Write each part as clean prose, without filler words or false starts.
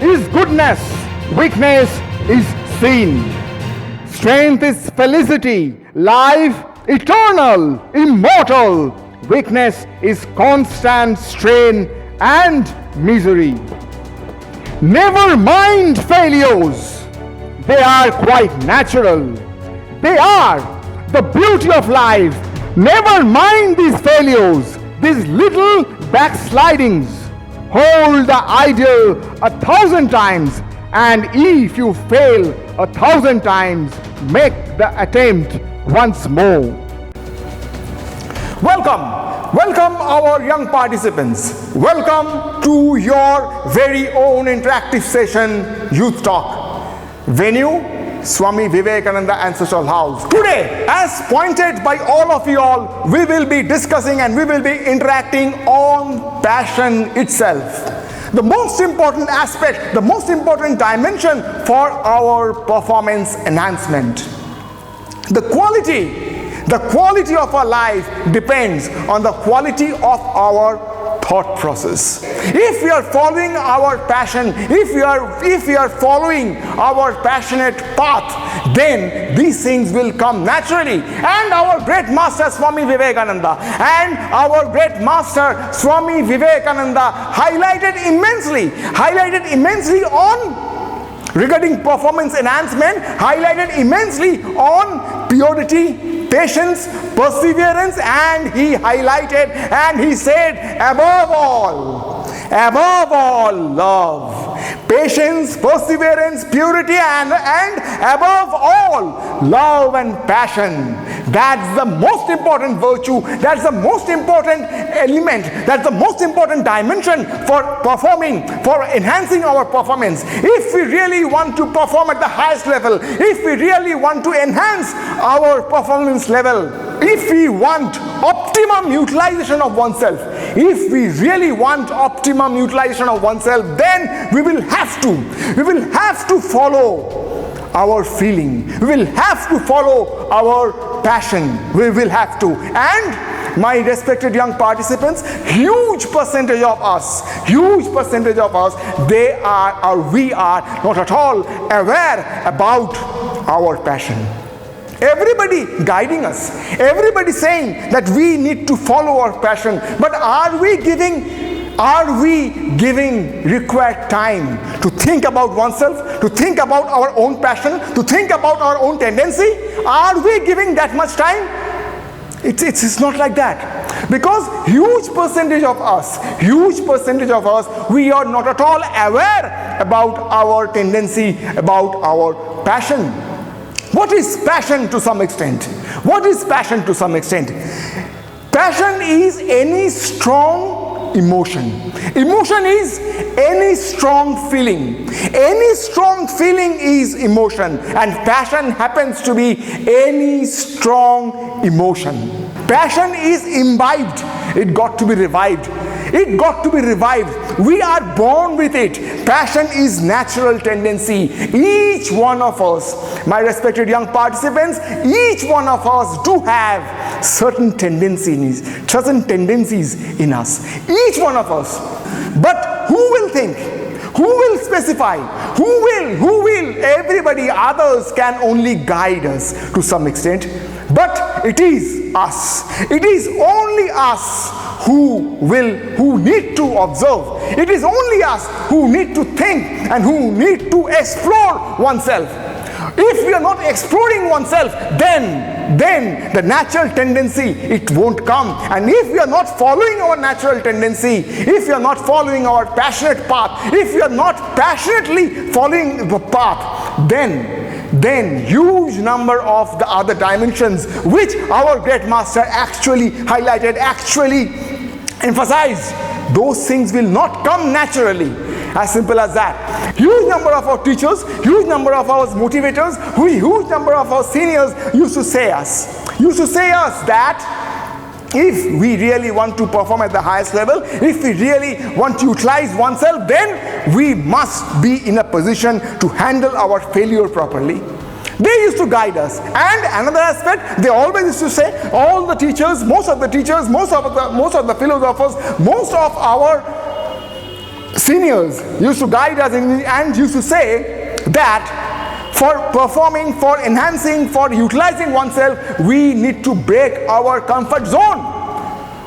is goodness, weakness is sin. Strength is felicity, life eternal, immortal. Weakness is constant strain and misery. Never mind failures, they are quite natural. They are the beauty of life. Never mind these failures, these little backslidings. Hold the ideal 1,000 times, and if you fail 1,000 times, make the attempt once more. Welcome our young participants. Welcome to your very own interactive session, Youth Talk. Venue, Swami Vivekananda Ancestral House. Today, as pointed by all of you all, we will be discussing and we will be interacting on passion itself. The most important aspect, the most important dimension for our performance enhancement. The quality of our life depends on the quality of our thought process. If we are following our passion, if we are following our passionate path, then these things will come naturally. And our great master Swami Vivekananda and our great master Swami Vivekananda highlighted immensely on regarding performance enhancement, highlighted immensely on purity, patience, perseverance, and he highlighted and he said, above all, love, patience, perseverance, purity, and above all, love and passion. That's the most important virtue, that's the most important element, that's the most important dimension for performing, for enhancing our performance. If we really want to perform at the highest level, if we really want to enhance our performance level, if we want optimum utilization of oneself, if we really want optimum utilization of oneself, then we will have to follow our feeling, we will have to follow our passion, we will have to. And my respected young participants, huge percentage of us, they are or we are not at all aware about our passion. Everybody guiding us, everybody saying that we need to follow our passion, but are we giving required time to think about oneself, to think about our own passion, to think about our own tendency? Are we giving that much time? It's not like that. Because huge percentage of us, we are not at all aware about our tendency, about our passion. What is passion to some extent? Passion is any strong emotion. Emotion is any strong feeling. Any strong feeling is emotion, and passion happens to be any strong emotion. Passion is imbibed. It got to be revived. We are born with it. Passion is natural tendency. Each one of us, my respected young participants, each one of us do have certain tendencies in us. Each one of us. But who will think? Who will specify? Who will? Everybody, others can only guide us to some extent. But it is us. It is only us who need to observe. It is only us who need to think and who need to explore oneself. If we are not exploring oneself, then the natural tendency, it won't come. And if we are not following our natural tendency, if we are not following our passionate path, if we are not passionately following the path, then huge number of the other dimensions which our great master actually highlighted, actually emphasized, those things will not come naturally. As simple as that. Huge number of our teachers, huge number of our motivators, huge number of our seniors used to say us that if we really want to perform at the highest level, if we really want to utilize oneself, then we must be in a position to handle our failure properly. They used to guide us. And another aspect, they always used to say, all the teachers, most of the teachers, most of the philosophers, most of our seniors used to guide us and used to say that for performing, for enhancing, for utilizing oneself, we need to break our comfort zone.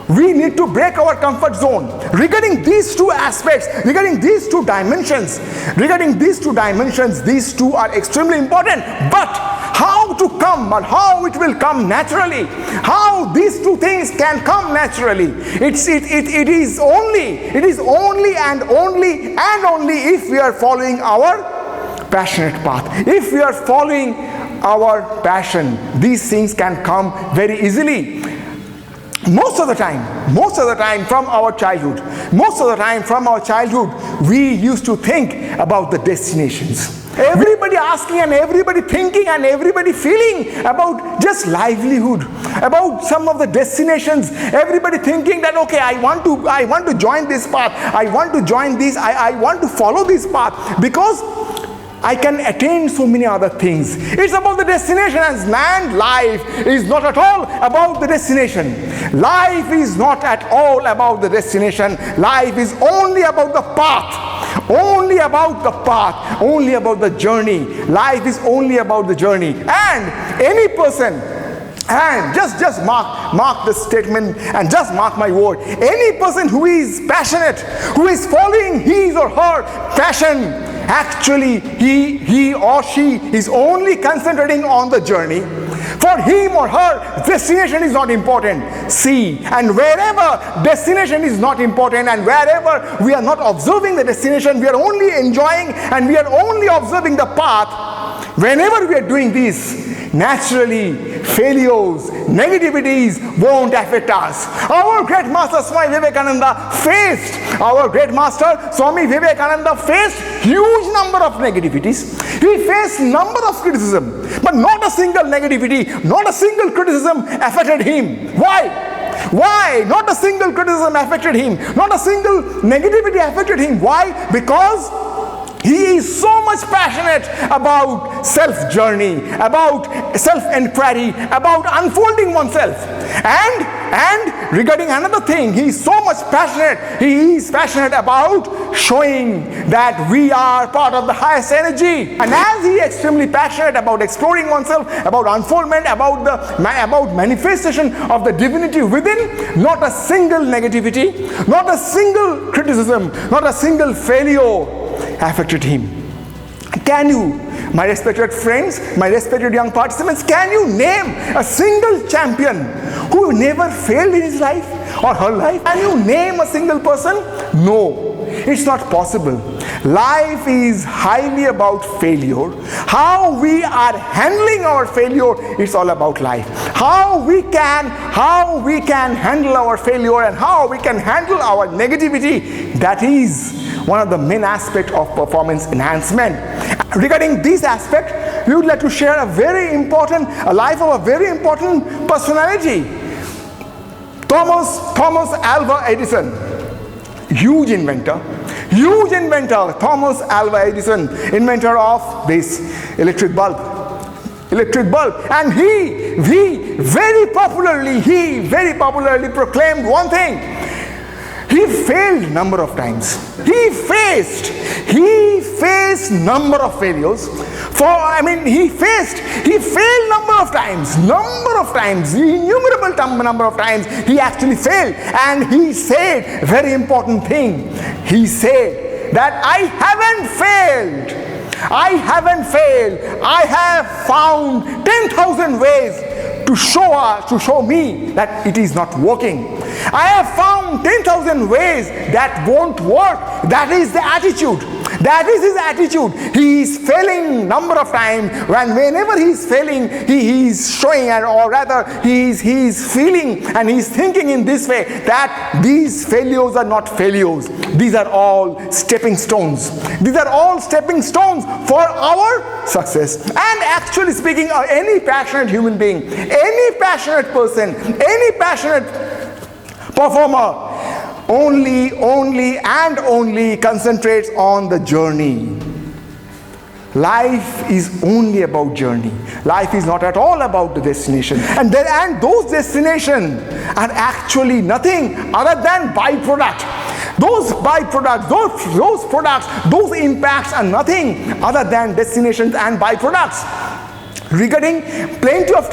We need to break our comfort zone. Regarding these two aspects, regarding these two dimensions, these two are extremely important. But how to come, but how it will come naturally, how these two things can come naturally, it is only and only if we are following our passionate path. If we are following our passion, these things can come very easily. Most of the time from our childhood, we used to think about the destinations. Everybody asking and everybody thinking and everybody feeling about just livelihood, about some of the destinations. Everybody thinking that, okay, I want to join this path, I want to join this, I want to follow this path because I can attain so many other things. It's about the destination, as man, life is not at all about the destination. Life is not at all about the destination. Life is only about the path. Only about the path. Only about the journey. Life is only about the journey. And any person, and just mark the statement and just mark my word, any person who is passionate, who is following his or her passion, actually he or she is only concentrating on the journey. For him or her, destination is not important. See, and wherever destination is not important and wherever we are not observing the destination, we are only enjoying and we are only observing the path. Whenever we are doing this, naturally failures, negativities won't affect us. Our great master Swami Vivekananda faced huge number of negativities. He faced number of criticism, but not a single negativity, not a single criticism affected him. Why? Not a single criticism affected him. Not a single negativity affected him. Why? Because he is so much passionate about self-journey, about self-inquiry, about unfolding oneself. And regarding another thing, he is so much passionate. He is passionate about showing that we are part of the highest energy. And as he is extremely passionate about exploring oneself, about unfoldment, about manifestation of the divinity within, not a single negativity, not a single criticism, not a single failure affected him. Can you, my respected friends, my respected young participants, can you name a single champion who never failed in his life or her life? Can you name a single person? No, it's not possible. Life is highly about failure. How we are handling our failure, it's all about life. How we can handle our failure and how we can handle our negativity, that is one of the main aspects of performance enhancement. Regarding this aspect, we would like to share a life of a very important personality. Thomas Alva Edison, huge inventor, Thomas Alva Edison, inventor of this electric bulb. And he very popularly proclaimed one thing. He failed number of times. He faced number of failures. He failed number of times, innumerable number of times. He actually failed, and he said very important thing. He said that I haven't failed. I have found 10,000 ways to show me that it is not working. I have found 10,000 ways that won't work. That is the attitude. That is his attitude. He is failing number of times. Whenever he is failing, he is showing, or rather he is feeling and he is thinking in this way that these failures are not failures. These are all stepping stones. These are all stepping stones for our success. And actually speaking, any passionate human being, any passionate person, any passionate performer only concentrates on the journey. Life is only about journey. Life is not at all about the destination. And those destinations are actually nothing other than byproduct. those byproducts, those products, those impacts are nothing other than destinations and byproducts. Regarding plenty of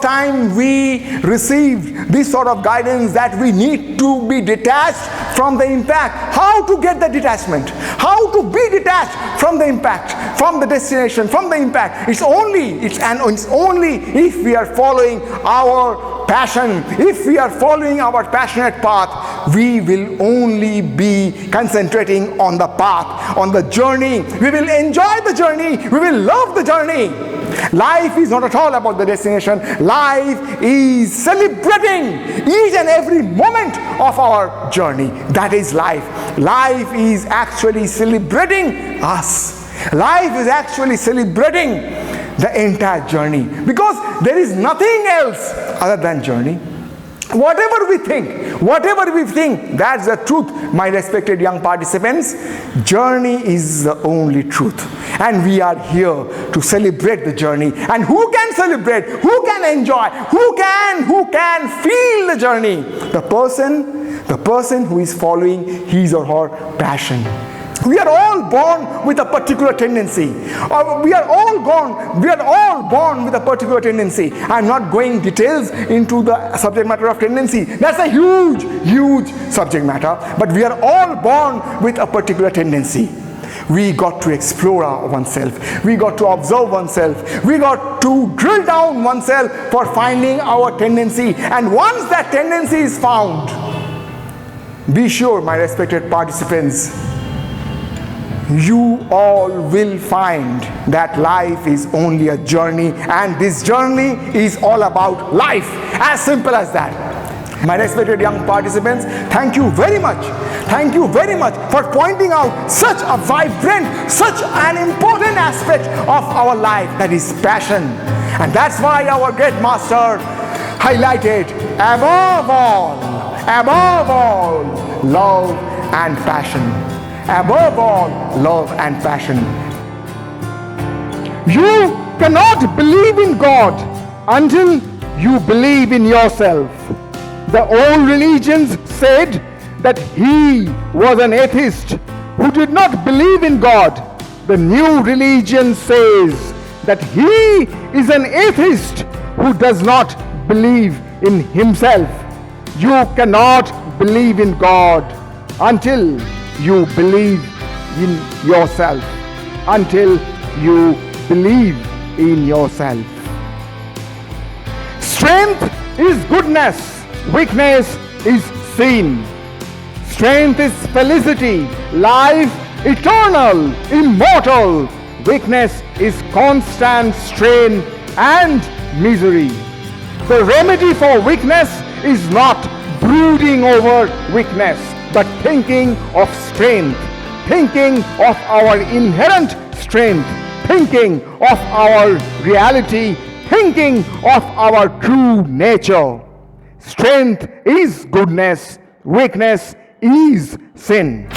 time, we received this sort of guidance that we need to be detached from the impact. How to get the detachment? How to be detached from the impact, from the destination, from the impact? It's only if we are following our passion, if we are following our passionate path, we will only be concentrating on the path, on the journey. We will enjoy the journey. We will love the journey. Life is not at all about the destination. Life is celebrating each and every moment of our journey. That is life. Life is actually celebrating us. Life is actually celebrating the entire journey, because there is nothing else other than journey. Whatever we think, that's the truth, my respected young participants. Journey is the only truth. And we are here to celebrate the journey. And who can celebrate? Who can enjoy? Who can feel the journey? The person who is following his or her passion. We are all born with a particular tendency. We are all born with a particular tendency. I'm not going details into the subject matter of tendency. That's a huge subject matter. But we are all born with a particular tendency. We got to explore oneself. We got to observe oneself. We got to drill down oneself for finding our tendency. And once that tendency is found, be sure, my respected participants, you all will find that life is only a journey, and this journey is all about life. As simple as that. My respected young participants, thank you very much. Thank you very much for pointing out such a vibrant, such an important aspect of our life, that is passion. And that's why our great master highlighted above all, love and passion. Above all, love and passion. You cannot believe in God until you believe in yourself. The old religions said that he was an atheist who did not believe in God. The new religion says that he is an atheist who does not believe in himself. You cannot believe in God until you believe in yourself. Until you believe in yourself. Strength is goodness. Weakness is sin. Strength is felicity, life eternal, immortal. Weakness is constant strain and misery. The remedy for weakness is not brooding over weakness, but thinking of strength, thinking of our inherent strength, thinking of our reality, thinking of our true nature. Strength is goodness, weakness is sin.